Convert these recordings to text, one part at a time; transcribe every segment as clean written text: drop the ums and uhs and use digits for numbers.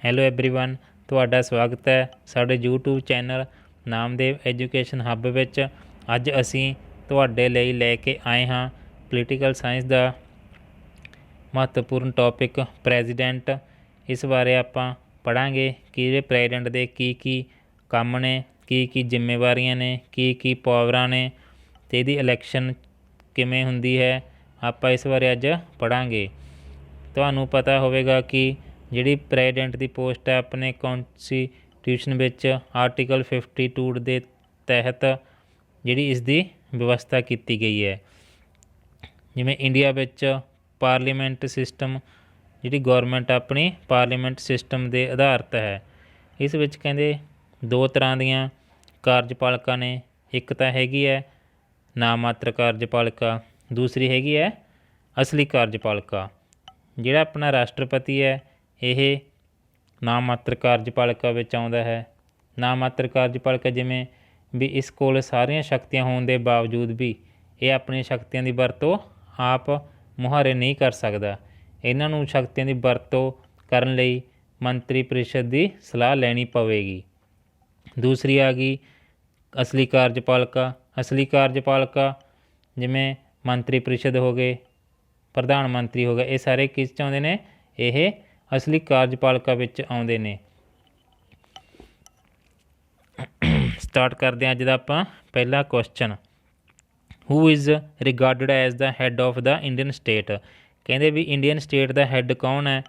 Hello everyone, ਤੁਹਾਡਾ ਸਵਾਗਤ ਹੈ ਸਾਡੇ YouTube channel Namdev education hub ਵਿੱਚ। ਅੱਜ ਅਸੀਂ ਤੁਹਾਡੇ ਲਈ ਲੈ ਕੇ ਆਏ ਹਾਂ ਪੋਲੀਟੀਕਲ ਸਾਇੰਸ ਦਾ ਮਹੱਤਵਪੂਰਨ ਟੌਪਿਕ ਪ੍ਰੈਜ਼ੀਡੈਂਟ। ਇਸ ਬਾਰੇ ਆਪਾਂ ਪੜ੍ਹਾਂਗੇ ਕਿ ਇਹਦੇ ਪ੍ਰੈਜ਼ੀਡੈਂਟ ਦੇ ਕੀ ਕੰਮ ਨੇ, ਕੀ ਜ਼ਿੰਮੇਵਾਰੀਆਂ ਨੇ, ਕੀ ਪਾਵਰਾਂ ਨੇ ਅਤੇ ਇਹਦੀ ਇਲੈਕਸ਼ਨ ਕਿਵੇਂ ਹੁੰਦੀ ਹੈ। ਆਪਾਂ ਇਸ ਬਾਰੇ ਅੱਜ ਪੜ੍ਹਾਂਗੇ। ਤੁਹਾਨੂੰ ਪਤਾ ਹੋਵੇਗਾ ਕਿ ਜਿਹੜੀ ਪ੍ਰੈਜ਼ੀਡੈਂਟ ਦੀ ਪੋਸਟ ਹੈ ਆਪਣੇ ਕੌਂਸਟੀਟਿਊਸ਼ਨ ਵਿੱਚ ਆਰਟੀਕਲ 52 ਦੇ ਤਹਿਤ ਜਿਹੜੀ ਇਸ ਦੀ ਵਿਵਸਥਾ ਕੀਤੀ ਗਈ ਹੈ। ਜਿਵੇਂ ਇੰਡੀਆ ਵਿੱਚ ਪਾਰਲੀਮੈਂਟ ਸਿਸਟਮ, ਜਿਹੜੀ ਗੌਰਮੈਂਟ ਆਪਣੀ ਪਾਰਲੀਮੈਂਟ ਸਿਸਟਮ ਦੇ ਆਧਾਰਿਤ ਹੈ। ਇਸ ਵਿੱਚ ਕਹਿੰਦੇ ਦੋ ਤਰ੍ਹਾਂ ਦੀਆਂ ਕਾਰਜਪਾਲਿਕਾ ਨੇ। ਇੱਕ ਤਾਂ ਹੈਗੀ ਹੈ ਨਾਮਾਤਰ ਕਾਰਜਪਾਲਿਕਾ, ਦੂਸਰੀ ਹੈਗੀ ਹੈ ਅਸਲੀ ਕਾਰਜਪਾਲਿਕਾ। ਜਿਹੜਾ ਆਪਣਾ ਰਾਸ਼ਟਰਪਤੀ ਹੈ ਇਹ ਨਾਮਾਤਰ ਕਾਰਜਪਾਲਿਕਾ ਵਿੱਚ ਆਉਂਦਾ ਹੈ। ਨਾਮਾਤਰ ਕਾਰਜਪਾਲਿਕਾ ਜਿਵੇਂ ਵੀ ਇਸ ਕੋਲ ਸਾਰੀਆਂ ਸ਼ਕਤੀਆਂ ਹੋਣ ਦੇ ਬਾਵਜੂਦ ਵੀ ਇਹ ਆਪਣੀਆਂ ਸ਼ਕਤੀਆਂ ਦੀ ਵਰਤੋਂ ਆਪ ਮੁਹਾਰੇ ਨਹੀਂ ਕਰ ਸਕਦਾ। ਇਹਨਾਂ ਨੂੰ ਸ਼ਕਤੀਆਂ ਦੀ ਵਰਤੋਂ ਕਰਨ ਲਈ ਮੰਤਰੀ ਪਰਿਸ਼ਦ ਦੀ ਸਲਾਹ ਲੈਣੀ ਪਵੇਗੀ। ਦੂਸਰੀ ਆ ਗਈ ਅਸਲੀ ਕਾਰਜਪਾਲਿਕਾ। ਅਸਲੀ ਕਾਰਜਪਾਲਿਕਾ ਜਿਵੇਂ ਮੰਤਰੀ ਪਰਿਸ਼ਦ ਹੋ ਗਏ, ਪ੍ਰਧਾਨ ਮੰਤਰੀ ਹੋ ਗਏ, ਇਹ ਸਾਰੇ ਕਿਸ 'ਚ ਆਉਂਦੇ ਨੇ? ਇਹ ਅਸਲੀ ਕਾਰਜਪਾਲਿਕਾ ਵਿੱਚ ਆਉਂਦੇ ਨੇ। ਸਟਾਰਟ ਕਰਦੇ ਹਾਂ ਅੱਜ ਦਾ ਆਪਾਂ ਪਹਿਲਾ question. Who is regarded as the head of the Indian state. ਕਹਿੰਦੇ ਵੀ ਇੰਡੀਅਨ ਸਟੇਟ ਦਾ ਹੈੱਡ ਕੌਣ ਹੈ?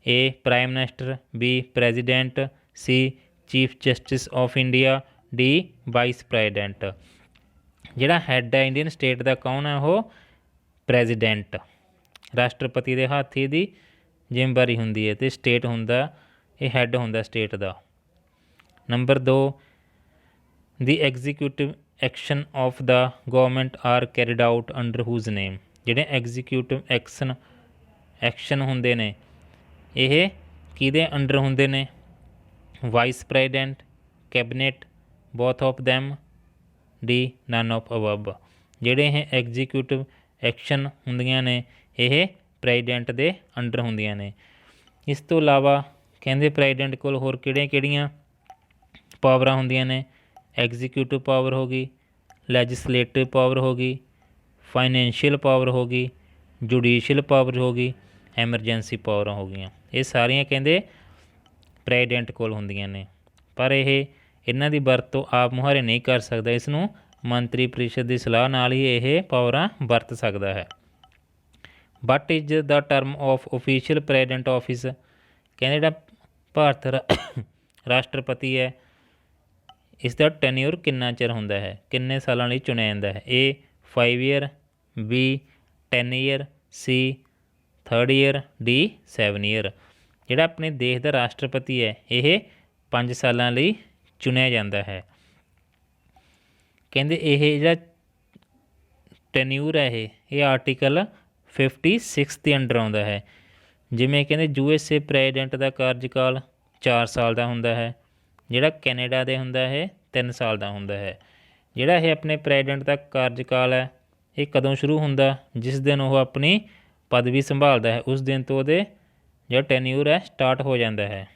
A prime minister, B president, C chief justice of India, D vice president. ਜਿਹੜਾ ਹੈੱਡ ਹੈ ਇੰਡੀਅਨ ਸਟੇਟ ਦਾ ਕੌਣ ਹੈ? ਉਹ ਪ੍ਰੈਜ਼ੀਡੈਂਟ। ਰਾਸ਼ਟਰਪਤੀ ਦੇ ਹੱਥ ਇਹਦੀ ਜ਼ਿੰਮੇਵਾਰੀ ਹੁੰਦੀ ਹੈ ਅਤੇ ਸਟੇਟ ਹੁੰਦਾ, ਇਹ ਹੈੱਡ ਹੁੰਦਾ ਸਟੇਟ ਦਾ। Number 2, the executive action of the government are carried out under whose name. ਜਿਹੜੇ ਐਗਜ਼ੀਕਿਊਟਿਵ ਐਕਸ਼ਨ ਹੁੰਦੇ ਨੇ ਇਹ ਕਿਹਦੇ ਅੰਡਰ ਹੁੰਦੇ ਨੇ? Vice president, cabinet, both of them, D none of above. ਜਿਹੜੇ ਇਹ ਐਗਜ਼ੀਕਿਊਟਿਵ ਐਕਸ਼ਨ ਹੁੰਦੀਆਂ ਨੇ ਇਹ ਪ੍ਰੈਜ਼ੀਡੈਂਟ ਦੇ ਅੰਡਰ ਹੁੰਦੀਆਂ ਨੇ। ਇਸ ਤੋਂ ਇਲਾਵਾ ਕਹਿੰਦੇ ਪ੍ਰੈਜ਼ੀਡੈਂਟ ਕੋਲ ਹੋਰ ਕਿਹੜੀਆਂ ਪਾਵਰਾਂ ਹੁੰਦੀਆਂ ਨੇ? ਐਗਜ਼ੀਕਿਊਟਿਵ ਪਾਵਰ ਹੋ ਗਈ, ਲੈਜਿਸਲੇਟਿਵ ਪਾਵਰ ਹੋ ਗਈ, ਫਾਈਨੈਂਸ਼ੀਅਲ ਪਾਵਰ ਹੋ ਗਈ, ਜੁਡੀਸ਼ੀਅਲ ਪਾਵਰ ਹੋ ਗਈ, ਐਮਰਜੈਂਸੀ ਪਾਵਰਾਂ ਹੋ ਗਈਆਂ। ਇਹ ਸਾਰੀਆਂ ਕਹਿੰਦੇ ਪ੍ਰੈਜ਼ੀਡੈਂਟ ਕੋਲ ਹੁੰਦੀਆਂ ਨੇ, ਪਰ ਇਹਨਾਂ ਦੀ ਵਰਤੋਂ ਆਪ ਮੁਹਾਰੇ ਨਹੀਂ ਕਰ ਸਕਦਾ। ਇਸ ਨੂੰ ਮੰਤਰੀ ਪਰਿਸ਼ਦ ਦੀ ਸਲਾਹ ਨਾਲ ਹੀ ਇਹ ਪਾਵਰਾਂ ਵਰਤ ਸਕਦਾ ਹੈ। What is the term of official president office. ਕਹਿੰਦੇ ਜਿਹੜਾ ਭਾਰਤ ਰਾਸ਼ਟਰਪਤੀ ਹੈ ਇਸ ਦਾ ਟੈਨਿਓਰ ਕਿੰਨਾ ਚਿਰ ਹੁੰਦਾ ਹੈ? ਕਿੰਨੇ ਸਾਲਾਂ ਲਈ ਚੁਣਿਆ ਜਾਂਦਾ ਹੈ? ਏ 5 ਈਅਰ, ਬੀ 10 ਈਅਰ, ਸੀ 3rd ਈਅਰ, ਡੀ 7 ਈਅਰ। ਜਿਹੜਾ ਆਪਣੇ ਦੇਸ਼ ਦਾ ਰਾਸ਼ਟਰਪਤੀ ਹੈ ਇਹ 5 ਸਾਲਾਂ ਲਈ ਚੁਣਿਆ ਜਾਂਦਾ ਹੈ। ਕਹਿੰਦੇ ਇਹ ਜਿਹੜਾ ਟੈਨਿਊਰ ਹੈ ਇਹ ਆਰਟੀਕਲ 56 ਦੇ ਅੰਡਰ ਆਉਂਦਾ ਹੈ। ਜਿਵੇਂ ਕਹਿੰਦੇ USA ਪ੍ਰੈਜ਼ੀਡੈਂਟ ਦਾ ਕਾਰਜਕਾਲ 4 ਸਾਲ ਦਾ ਹੁੰਦਾ ਹੈ, ਜਿਹੜਾ ਕੈਨੇਡਾ ਦੇ ਹੁੰਦਾ ਇਹ 3 ਸਾਲ ਦਾ ਹੁੰਦਾ ਹੈ। ਜਿਹੜਾ ਇਹ ਆਪਣੇ ਪ੍ਰੈਜ਼ੀਡੈਂਟ ਦਾ ਕਾਰਜਕਾਲ ਹੈ ਇਹ ਕਦੋਂ ਸ਼ੁਰੂ ਹੁੰਦਾ? ਜਿਸ ਦਿਨ ਉਹ ਆਪਣੀ ਪਦਵੀ ਸੰਭਾਲਦਾ ਹੈ ਉਸ ਦਿਨ ਤੋਂ ਉਹਦੇ ਜਿਹੜਾ ਟੈਨਿਊਰ ਹੈ ਸਟਾਰਟ ਹੋ ਜਾਂਦਾ ਹੈ।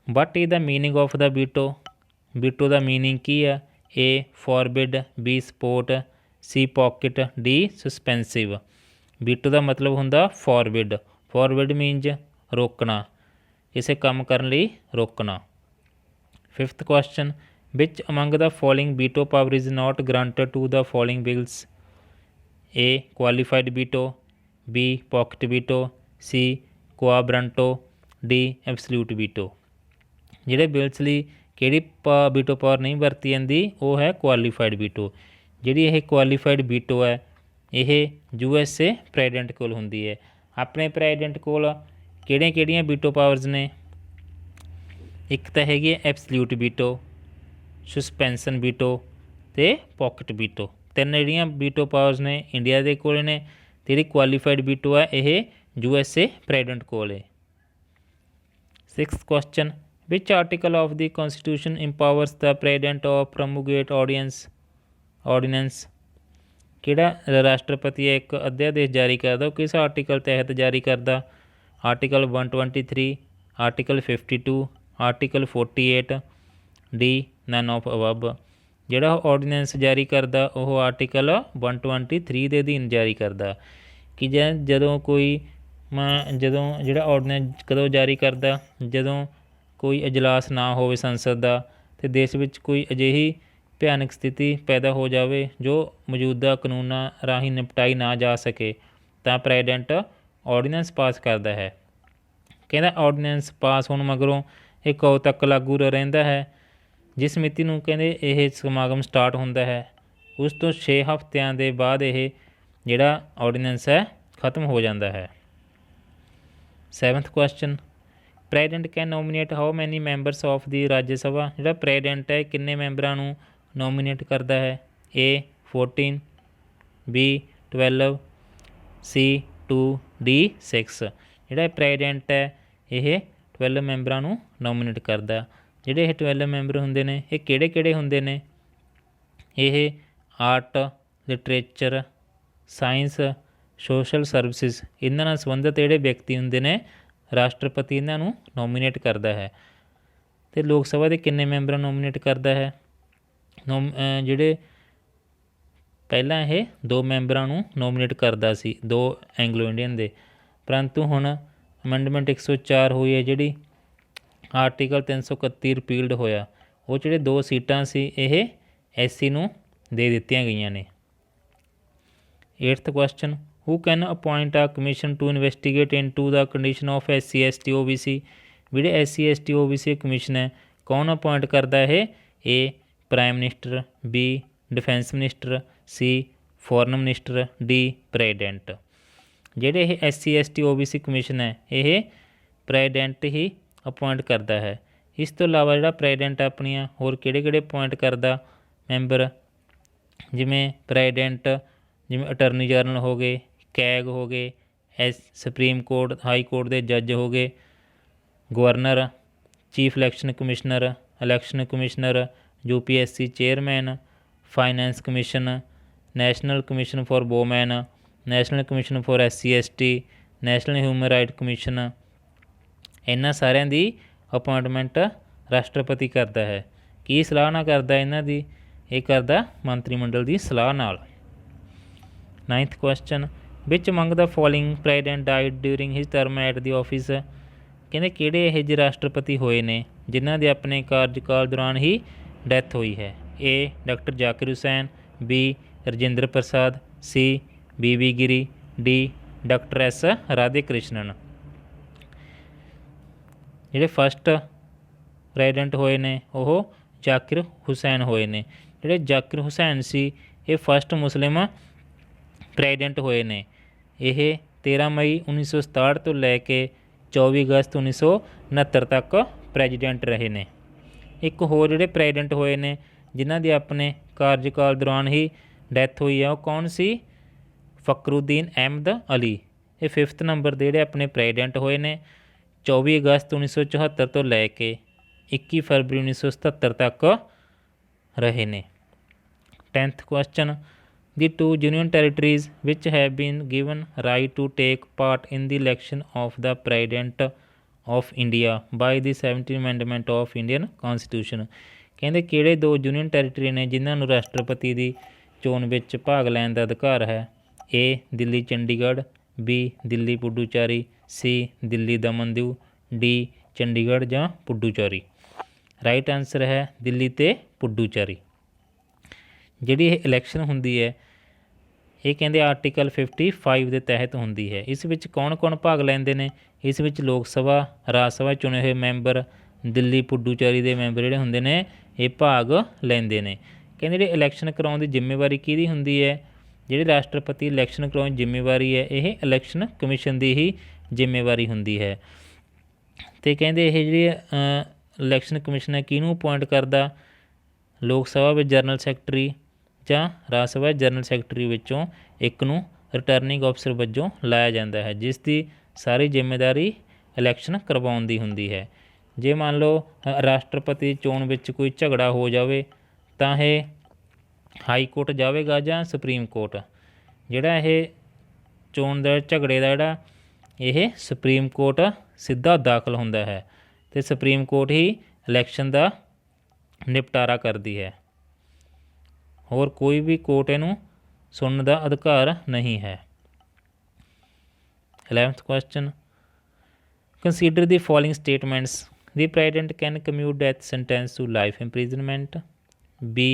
What is the meaning of the veto. Veto ਦਾ ਮੀਨਿੰਗ ਕੀ ਆ? A forbid, B support, C pocket, D suspensive. Veto ਦਾ ਮਤਲਬ ਹੁੰਦਾ ਫੋਰਬਿਡ। ਫੋਰਬਿਡ ਮੀਨਜ਼ ਰੋਕਣਾ, ਕਿਸੇ ਕੰਮ ਕਰਨ ਲਈ ਰੋਕਣਾ। 5th question, which among the following veto power is not granted to the following bills. A qualified veto, B pocket veto, C ਕੁਆਬਰੰਟੋ, ਡੀ ਐਬਸਲਿਊਟ ਵੀਟੋ। ਜਿਹੜੇ ਬਿਲਸ ਲਈ ਕਿਹੜੀ ਵੀਟੋ ਪਾਵਰ ਨਹੀਂ ਵਰਤੀ ਜਾਂਦੀ ਉਹ ਹੈ ਕੁਆਲੀਫਾਈਡ ਵੀਟੋ। ਜਿਹੜੀ ਇਹ ਕੁਆਲੀਫਾਈਡ ਵੀਟੋ ਹੈ ਇਹ USA ਪ੍ਰੈਜ਼ੀਡੈਂਟ ਕੋਲ ਹੁੰਦੀ ਹੈ। ਆਪਣੇ ਪ੍ਰੈਜ਼ੀਡੈਂਟ ਕੋਲ ਕਿਹੜੀਆਂ ਵੀਟੋ ਪਾਵਰਸ ਨੇ? ਇੱਕ ਤਾਂ ਹੈਗੀ ਹੈ ਐਬਸਲਿਊਟ ਵੀਟੋ, ਸਸਪੈਂਸ਼ਨ ਵੀਟੋ ਅਤੇ ਪੋਕਿਟ ਵੀਟੋ। 3 ਜਿਹੜੀਆਂ ਵੀਟੋ ਪਾਵਰਸ ਨੇ ਇੰਡੀਆ ਦੇ ਕੋਲ ਨੇ ਅਤੇ ਜਿਹੜੀ ਕੁਆਲੀਫਾਈਡ ਵੀਟੋ ਹੈ ਇਹ USA ਪ੍ਰੈਜ਼ੀਡੈਂਟ ਕੋਲ ਹੈ। 6th question, which article of the constitution empowers the president of promulgate ordinance. ਕਿਹੜਾ ਰਾਸ਼ਟਰਪਤੀ ਹੈ ਇੱਕ ਅਧਿਆਦੇਸ਼ ਜਾਰੀ ਕਰਦਾ ਉਹ ਕਿਸ ਆਰਟੀਕਲ ਤਹਿਤ ਜਾਰੀ ਕਰਦਾ? Article 123, article 52, article 48, D none of above. ਜਿਹੜਾ ਆਰਡੀਨੈਂਸ ਜਾਰੀ ਕਰਦਾ ਉਹ ਆਰਟੀਕਲ 123 ਦੇ ਅਧੀਨ ਜਾਰੀ ਕਰਦਾ ਕਿ ਜਦੋਂ ਕੋਈ ਜਦੋਂ ਜਿਹੜਾ ਆਰਡੀਨੈਂਸ ਕਦੋਂ ਜਾਰੀ ਕਰਦਾ, ਜਦੋਂ ਕੋਈ ਇਜਲਾਸ ਨਾ ਹੋਵੇ ਸੰਸਦ ਦਾ ਅਤੇ ਦੇਸ਼ ਵਿੱਚ ਕੋਈ ਅਜਿਹੀ ਭਿਆਨਕ ਸਥਿਤੀ ਪੈਦਾ ਹੋ ਜਾਵੇ ਜੋ ਮੌਜੂਦਾ ਕਾਨੂੰਨਾਂ ਰਾਹੀਂ ਨਿਪਟਾਈ ਨਾ ਜਾ ਸਕੇ ਤਾਂ ਪ੍ਰੈਜ਼ੀਡੈਂਟ ਆਰਡੀਨੈਂਸ ਪਾਸ ਕਰਦਾ ਹੈ। ਕਹਿੰਦਾ ਆਰਡੀਨੈਂਸ ਪਾਸ ਹੋਣ ਮਗਰੋਂ ਇਹ ਕਦੋਂ ਤੱਕ ਲਾਗੂ ਰਹਿੰਦਾ ਹੈ। ਜਿਸ ਮਿਤੀ ਨੂੰ ਕਹਿੰਦੇ ਇਹ ਸਮਾਗਮ ਸਟਾਰਟ ਹੁੰਦਾ ਹੈ ਉਸ ਤੋਂ 6 ਹਫ਼ਤਿਆਂ ਦੇ ਬਾਅਦ ਇਹ ਜਿਹੜਾ ਆਰਡੀਨੈਂਸ ਹੈ ਖਤਮ ਹੋ ਜਾਂਦਾ ਹੈ। 7th question, president can nominate how many members of the Rajya Sabha. ਜਿਹੜਾ ਪ੍ਰੈਜ਼ੀਡੈਂਟ ਹੈ ਕਿੰਨੇ ਮੈਂਬਰਾਂ ਨੂੰ ਨੋਮੀਨੇਟ ਕਰਦਾ ਹੈ। A 14, B 12, C 2, D 6। ਜਿਹੜਾ ਪ੍ਰੈਜ਼ੀਡੈਂਟ ਹੈ ਇਹ 12 ਮੈਂਬਰਾਂ ਨੂੰ ਨੋਮੀਨੇਟ ਕਰਦਾ। ਜਿਹੜੇ ਇਹ 12 ਮੈਂਬਰ ਹੁੰਦੇ ਨੇ ਇਹ ਕਿਹੜੇ ਕਿਹੜੇ ਹੁੰਦੇ ਨੇ। ਇਹ art, literature, science, social services ਇਹਨਾਂ ਨਾਲ ਸੰਬੰਧਿਤ ਜਿਹੜੇ ਵਿਅਕਤੀ ਹੁੰਦੇ ਨੇ ਰਾਸ਼ਟਰਪਤੀ ਇਹਨਾਂ ਨੂੰ ਨੋਮੀਨੇਟ ਕਰਦਾ ਹੈ। ਅਤੇ ਲੋਕ ਸਭਾ ਦੇ ਕਿੰਨੇ ਮੈਂਬਰਾਂ ਨੂੰ ਨੋਮੀਨੇਟ ਕਰਦਾ ਹੈ। ਜਿਹੜੇ ਪਹਿਲਾਂ ਇਹ 2 ਮੈਂਬਰਾਂ ਨੂੰ ਨੋਮੀਨੇਟ ਕਰਦਾ ਸੀ, 2 ਐਂਗਲੋ ਇੰਡੀਅਨ ਦੇ, ਪਰੰਤੂ ਹੁਣ ਅਮੈਂਡਮੈਂਟ 104 ਹੋਈ ਹੈ ਜਿਹੜੀ ਆਰਟੀਕਲ 331 ਰਿਪੀਲਡ ਹੋਇਆ। ਉਹ ਜਿਹੜੇ 2 ਸੀਟਾਂ ਸੀ ਇਹ SC ਨੂੰ ਦੇ ਦਿੱਤੀਆਂ ਗਈਆਂ ਨੇ। 8th question, who can appoint a commission to investigate into the condition of SC ST OBC। ਜਿਹੜੇ SC ST OBC ਕਮਿਸ਼ਨ ਹੈ ਕੌਣ ਅਪੁਆਇੰਟ ਕਰਦਾ ਇਹ। A prime minister, B defence minister, C foreign minister, D president. ਜਿਹੜੇ ਇਹ SC ST OBC commission ਹੈ ਇਹ president ਹੀ appoint ਕਰਦਾ ਹੈ। ਇਸ ਤੋਂ ਇਲਾਵਾ ਜਿਹੜਾ ਪ੍ਰੈਜ਼ੀਡੈਂਟ ਆਪਣੀਆਂ ਹੋਰ ਕਿਹੜੇ ਕਿਹੜੇ ਅਪੁਆਇੰਟ ਕਰਦਾ ਮੈਂਬਰ, ਜਿਵੇਂ ਪ੍ਰੈਜ਼ੀਡੈਂਟ ਜਿਵੇਂ ਅਟਰਨੀ ਜਨਰਲ ਹੋ ਗਏ, ਕੈਗ ਹੋ ਗਏ, ਸੁਪਰੀਮ ਕੋਰਟ ਹਾਈ ਕੋਰਟ ਦੇ ਜੱਜ ਹੋ ਗਏ, governor, chief election commissioner, UPSC chairman, finance commission, national commission for women, national commission for SC ST, national human right commission. ਇਹਨਾਂ ਸਾਰਿਆਂ ਦੀ ਅਪੁਆਇੰਟਮੈਂਟ ਰਾਸ਼ਟਰਪਤੀ ਕਰਦਾ ਹੈ। ਕੀ ਸਲਾਹ ਨਾਲ ਕਰਦਾ ਇਹਨਾਂ ਦੀ, ਇਹ ਕਰਦਾ ਮੰਤਰੀ ਮੰਡਲ ਦੀ ਸਲਾਹ ਨਾਲ। 9th question, which among the following president died during his term at the office. ਕਹਿੰਦੇ ਕਿਹੜੇ ਇਹੋ ਜਿਹੇ ਰਾਸ਼ਟਰਪਤੀ ਹੋਏ ਨੇ ਜਿਨ੍ਹਾਂ ਦੇ ਆਪਣੇ ਕਾਰਜਕਾਲ ਦੌਰਾਨ ਹੀ ਡੈਥ ਹੋਈ ਹੈ। A doctor Zakir Hussain, B Rajinder Prasad, C BB Giri, D doctor S Radhe Krishnan. ਜਿਹੜੇ ਫਸਟ ਪ੍ਰੈਜ਼ੀਡੈਂਟ ਹੋਏ ਨੇ ਉਹ ਜ਼ਾਕਿਰ ਹੁਸੈਨ ਹੋਏ ਨੇ। ਜਿਹੜੇ ਜ਼ਾਕਿਰ ਹੁਸੈਨ ਸੀ ਇਹ ਫਸਟ ਮੁਸਲਿਮ ਪ੍ਰੈਜ਼ੀਡੈਂਟ ਹੋਏ ਨੇ। ਇਹ 13 ਮਈ 1967 ਤੋਂ ਲੈ ਕੇ 24 ਅਗਸਤ 1969 ਤੱਕ ਪ੍ਰੈਜ਼ੀਡੈਂਟ ਰਹੇ ਨੇ। ਇੱਕ ਹੋਰ ਜਿਹੜੇ ਪ੍ਰੈਜ਼ੀਡੈਂਟ ਹੋਏ ਨੇ ਜਿਨ੍ਹਾਂ ਦੀ ਆਪਣੇ ਕਾਰਜਕਾਲ ਦੌਰਾਨ ਹੀ ਡੈਥ ਹੋਈ ਆ ਉਹ ਕੌਣ ਸੀ। ਫਕਰੁਦੀਨ ਅਹਿਮਦ ਅਲੀ। ਇਹ 5th ਨੰਬਰ ਦੇ ਜਿਹੜੇ ਆਪਣੇ ਪ੍ਰੈਜ਼ੀਡੈਂਟ ਹੋਏ ਨੇ 24 ਅਗਸਤ 1974 ਤੋਂ ਲੈ ਕੇ 21 ਫਰਵਰੀ 1977 ਤੱਕ ਰਹੇ ਨੇ। 10th question, the 2 union territories which have been given right to take part in the election of the President of India by the 17th Amendment of Indian Constitution। ਕਹਿੰਦੇ ਕਿਹੜੇ 2 ਯੂਨੀਅਨ ਟੈਰੀਟਰੀ ਨੇ ਜਿਨ੍ਹਾਂ ਨੂੰ ਰਾਸ਼ਟਰਪਤੀ ਦੀ ਚੋਣ ਵਿੱਚ ਭਾਗ ਲੈਣ ਦਾ ਅਧਿਕਾਰ ਹੈ। A Delhi Chandigarh, B Delhi Puducherry, C Delhi ਦਮਨ-ਦੀਊ, D Chandigarh ਜਾਂ ਪੁਡੂਚੇਰੀ। ਰਾਈਟ ਆਨਸਰ ਹੈ ਦਿੱਲੀ ਅਤੇ ਪੁਡੂਚੇਰੀ। ਜਿਹੜੀ ਇਹ ਇਲੈਕਸ਼ਨ ਹੁੰਦੀ ਹੈ ਇਹ ਕਹਿੰਦੇ ਆਰਟੀਕਲ 55 ਦੇ ਤਹਿਤ ਹੁੰਦੀ ਹੈ। ਇਸ ਵਿੱਚ ਕੌਣ ਕੌਣ ਭਾਗ ਲੈਂਦੇ ਨੇ। ਇਸ ਵਿੱਚ ਲੋਕ ਸਭਾ, ਰਾਜ ਸਭਾ ਚੁਣੇ ਹੋਏ ਮੈਂਬਰ, ਦਿੱਲੀ ਪੁਡੂਚੇਰੀ ਦੇ ਮੈਂਬਰ ਜਿਹੜੇ ਹੁੰਦੇ ਨੇ ਇਹ ਭਾਗ ਲੈਂਦੇ ਨੇ। ਕਹਿੰਦੇ ਜਿਹੜੇ ਇਲੈਕਸ਼ਨ ਕਰਾਉਣ ਦੀ ਜ਼ਿੰਮੇਵਾਰੀ ਕਿਹਦੀ ਹੁੰਦੀ ਹੈ। ਜਿਹੜੇ ਰਾਸ਼ਟਰਪਤੀ ਇਲੈਕਸ਼ਨ ਕਰਾਉਣ ਦੀ ਜ਼ਿੰਮੇਵਾਰੀ ਹੈ ਇਹ ਇਲੈਕਸ਼ਨ ਕਮਿਸ਼ਨ ਦੀ ਹੀ ਜ਼ਿੰਮੇਵਾਰੀ ਹੁੰਦੀ ਹੈ। ਅਤੇ ਕਹਿੰਦੇ ਇਹ ਜਿਹੜੀ ਇਲੈਕਸ਼ਨ ਕਮਿਸ਼ਨ ਹੈ ਕਿਹਨੂੰ ਅਪੁਆਇੰਟ ਕਰਦਾ। ਲੋਕ ਸਭਾ ਵਿੱਚ ਜਨਰਲ ਸੈਕਟਰੀ ਜਾਂ ਰਾਜ ਸਭਾ ਜਨਰਲ ਸੈਕਟਰੀ ਵਿੱਚੋਂ ਇੱਕ ਨੂੰ ਰਿਟਰਨਿੰਗ ਅਫਸਰ ਵਜੋਂ ਲਾਇਆ ਜਾਂਦਾ ਹੈ ਜਿਸ ਦੀ ਸਾਰੀ ਜ਼ਿੰਮੇਵਾਰੀ ਇਲੈਕਸ਼ਨ ਕਰਵਾਉਣ ਦੀ ਹੁੰਦੀ ਹੈ। ਜੇ ਮੰਨ ਲਓ ਰਾਸ਼ਟਰਪਤੀ ਚੋਣ ਵਿੱਚ ਕੋਈ ਝਗੜਾ ਹੋ ਜਾਵੇ ਤਾਂ ਇਹ ਹਾਈ ਕੋਰਟ ਜਾਵੇਗਾ ਜਾਂ ਸੁਪਰੀਮ ਕੋਰਟ। ਜਿਹੜਾ ਇਹ ਚੋਣ ਦਾ ਝਗੜੇ ਦਾ ਜਿਹੜਾ ਇਹ ਸੁਪਰੀਮ ਕੋਰਟ ਸਿੱਧਾ ਦਾਖਲ ਹੁੰਦਾ ਹੈ ਅਤੇ ਸੁਪਰੀਮ ਕੋਰਟ ਹੀ ਇਲੈਕਸ਼ਨ ਦਾ ਨਿਪਟਾਰਾ ਕਰਦੀ ਹੈ। ਹੋਰ ਕੋਈ ਵੀ ਕੋਰਟ ਇਹਨੂੰ ਸੁਣਨ ਦਾ ਅਧਿਕਾਰ ਨਹੀਂ ਹੈ। 11th question, consider the following statements. The president can commute death sentence to life imprisonment. B,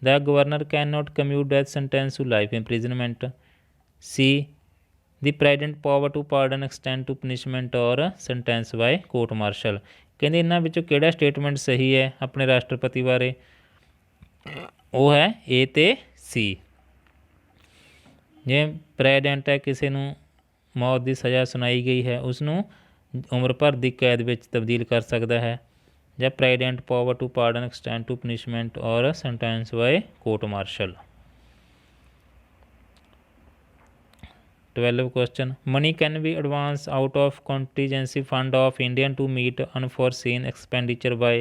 the governor cannot commute death sentence to life imprisonment. C, the president power to pardon extend to punishment or sentence by court martial. ਕਹਿੰਦੇ ਇਹਨਾਂ ਵਿੱਚੋਂ ਕਿਹੜਾ statement ਸਹੀ ਹੈ ਆਪਣੇ ਰਾਸ਼ਟਰਪਤੀ ਬਾਰੇ? ਉਹ ਹੈ ਏ ਅਤੇ ਸੀ। ਜੇ ਪ੍ਰੈਜ਼ੀਡੈਂਟ ਹੈ, ਕਿਸੇ ਨੂੰ ਮੌਤ ਦੀ ਸਜ਼ਾ ਸੁਣਾਈ ਗਈ ਹੈ, ਉਸ ਨੂੰ ਉਮਰ ਭਰ ਦੀ ਕੈਦ ਵਿੱਚ ਤਬਦੀਲ ਕਰ ਸਕਦਾ ਹੈ। ਜਾਂ president power to pardon extend to punishment or sentence by court martial. 12th question, money can be advanced out of contingency fund of Indian to meet unforeseen expenditure by।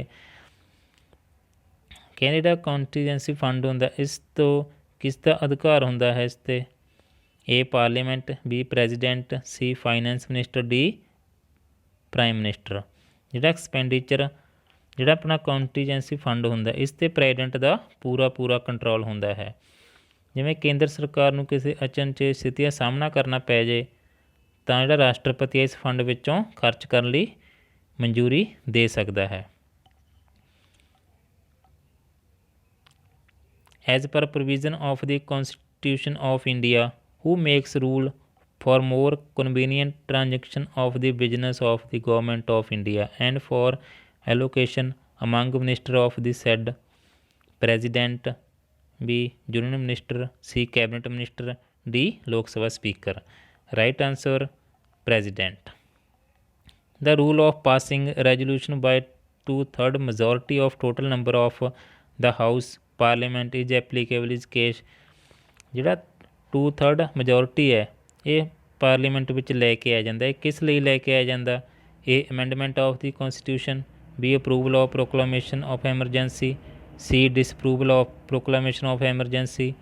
ਕਹਿੰਦੇ ਜਿਹੜਾ ਕੰਟੀਜੈਂਸੀ ਫੰਡ ਹੁੰਦਾ, ਇਸ ਤੋਂ ਕਿਸ ਦਾ ਅਧਿਕਾਰ ਹੁੰਦਾ ਹੈ? ਇਸ 'ਤੇ A parliament, B president, C finance minister, D prime minister. ਜਿਹੜਾ ਐਕਸਪੈਂਡੀਚਰ, ਜਿਹੜਾ ਆਪਣਾ ਕੰਟੀਜੈਂਸੀ ਫੰਡ ਹੁੰਦਾ, ਇਸ 'ਤੇ ਪ੍ਰੈਜ਼ੀਡੈਂਟ ਦਾ ਪੂਰਾ ਕੰਟਰੋਲ ਹੁੰਦਾ ਹੈ। ਜਿਵੇਂ ਕੇਂਦਰ ਸਰਕਾਰ ਨੂੰ ਕਿਸੇ ਅਚਨਚੇਤ ਸਥਿਤੀ ਦਾ ਸਾਹਮਣਾ ਕਰਨਾ ਪੈ ਜੇ ਤਾਂ ਜਿਹੜਾ ਰਾਸ਼ਟਰਪਤੀ ਇਸ ਫੰਡ ਵਿੱਚੋਂ ਖਰਚ ਕਰਨ ਲਈ ਮਨਜ਼ੂਰੀ ਦੇ ਸਕਦਾ ਹੈ। As per provision of the constitution of India, who makes rule for more convenient transaction of the business of the government of India and for allocation among minister of the said president, B union minister, C cabinet minister, D lok sabha speaker। right answer president। the rule of passing resolution by 2/3 majority of total number of the house parliament is applicable is case। ਜਿਹੜਾ 2/3 majority ਹੈ, ਇਹ parliament ਵਿੱਚ ਲੈ ਕੇ ਆਇਆ ਜਾਂਦਾ। ਇਹ ਕਿਸ ਲਈ ਲੈ ਕੇ ਆਇਆ ਜਾਂਦਾ? A amendment of the constitution, B approval of proclamation of emergency, C disapproval of proclamation of emergency,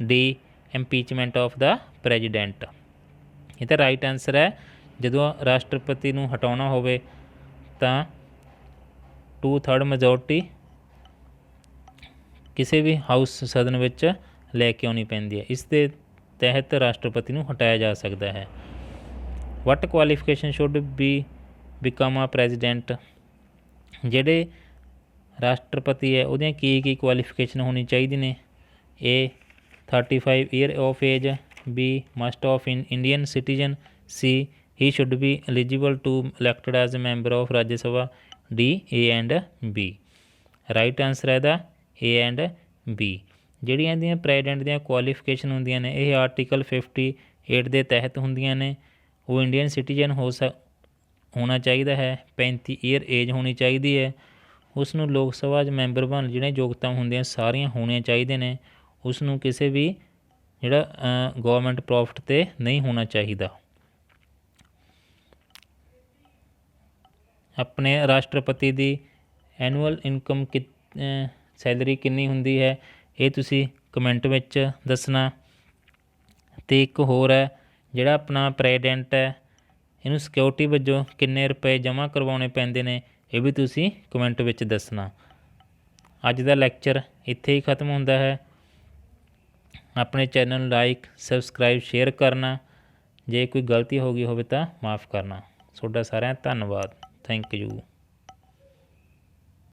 D impeachment of the president. ਇਹ ਤਾਂ ਰਾਈਟ ਆਨਸਰ ਹੈ। ਜਦੋਂ ਰਾਸ਼ਟਰਪਤੀ ਨੂੰ ਹਟਾਉਣਾ ਹੋਵੇ ਤਾਂ 2/3 ਮੈਜੋਰਟੀ ਕਿਸੇ ਵੀ ਹਾਊਸ ਸਦਨ ਵਿੱਚ ਲੈ ਕੇ ਆਉਣੀ ਪੈਂਦੀ ਹੈ। ਇਸ ਦੇ ਤਹਿਤ ਰਾਸ਼ਟਰਪਤੀ ਨੂੰ ਹਟਾਇਆ ਜਾ ਸਕਦਾ ਹੈ। What qualification should be become a president. ਜਿਹੜੇ ਰਾਸ਼ਟਰਪਤੀ ਹੈ ਉਹਦੀਆਂ ਕੀ ਕੁਆਲੀਫਿਕੇਸ਼ਨ ਹੋਣੀ ਚਾਹੀਦੀ ਨੇ? A 35 year of age, B must of Indian citizen, C he should be eligible to elected as a member of Rajya Sabha, D A and B. Right answer ਹੈ ਇਹਦਾ ਏ ਐਂਡ ਬੀ। ਜਿਹੜੀਆਂ ਇਹਦੀਆਂ ਪ੍ਰੈਜ਼ੀਡੈਂਟ ਦੀਆਂ ਕੁਆਲੀਫਿਕੇਸ਼ਨ ਹੁੰਦੀਆਂ ਨੇ, ਇਹ ਆਰਟੀਕਲ 58 ਦੇ ਤਹਿਤ ਹੁੰਦੀਆਂ ਨੇ। ਉਹ ਇੰਡੀਅਨ ਸਿਟੀਜ਼ਨ ਹੋਣਾ ਚਾਹੀਦਾ ਹੈ, 35 ਈਅਰ ਏਜ ਹੋਣੀ ਚਾਹੀਦੀ ਹੈ, ਉਸ ਨੂੰ ਲੋਕ ਸਭਾ 'ਚ ਮੈਂਬਰ ਬਣਨ ਜਿਹੜੀਆਂ ਯੋਗਤਾ ਹੁੰਦੀਆਂ ਸਾਰੀਆਂ ਹੋਣੀਆਂ ਚਾਹੀਦੀਆਂ ਨੇ, ਉਸ ਨੂੰ ਕਿਸੇ ਵੀ ਜਿਹੜਾ ਗੌਰਮੈਂਟ ਪ੍ਰੋਫਿਟ 'ਤੇ ਨਹੀਂ ਹੋਣਾ ਚਾਹੀਦਾ। ਆਪਣੇ ਰਾਸ਼ਟਰਪਤੀ ਦੀ ਐਨੂਅਲ ਇਨਕਮ ਸੈਲਰੀ ਕਿੰਨੀ ਹੁੰਦੀ ਹੈ, ਇਹ ਤੁਸੀਂ ਕਮੈਂਟ ਵਿੱਚ ਦੱਸਣਾ। ਅਤੇ ਇੱਕ ਹੋਰ ਹੈ, ਜਿਹੜਾ ਆਪਣਾ ਪ੍ਰੈਜ਼ੀਡੈਂਟ ਹੈ, ਇਹਨੂੰ ਸਿਕਿਉਰਿਟੀ ਵਜੋਂ ਕਿੰਨੇ ਰੁਪਏ ਜਮ੍ਹਾਂ ਕਰਵਾਉਣੇ ਪੈਂਦੇ ਨੇ, ਇਹ ਵੀ ਤੁਸੀਂ ਕਮੈਂਟ ਵਿੱਚ ਦੱਸਣਾ। ਅੱਜ ਦਾ ਲੈਕਚਰ ਇੱਥੇ ਹੀ ਖਤਮ ਹੁੰਦਾ ਹੈ। ਆਪਣੇ ਚੈਨਲ ਨੂੰ ਲਾਈਕ, ਸਬਸਕ੍ਰਾਈਬ, ਸ਼ੇਅਰ ਕਰਨਾ। ਜੇ ਕੋਈ ਗਲਤੀ ਹੋ ਗਈ ਹੋਵੇ ਤਾਂ ਮਾफ़ ਕਰਨਾ। ਤੁਹਾਡਾ ਸਾਰਿਆਂ ਦਾ ਧੰਨਵਾਦ। Thank you.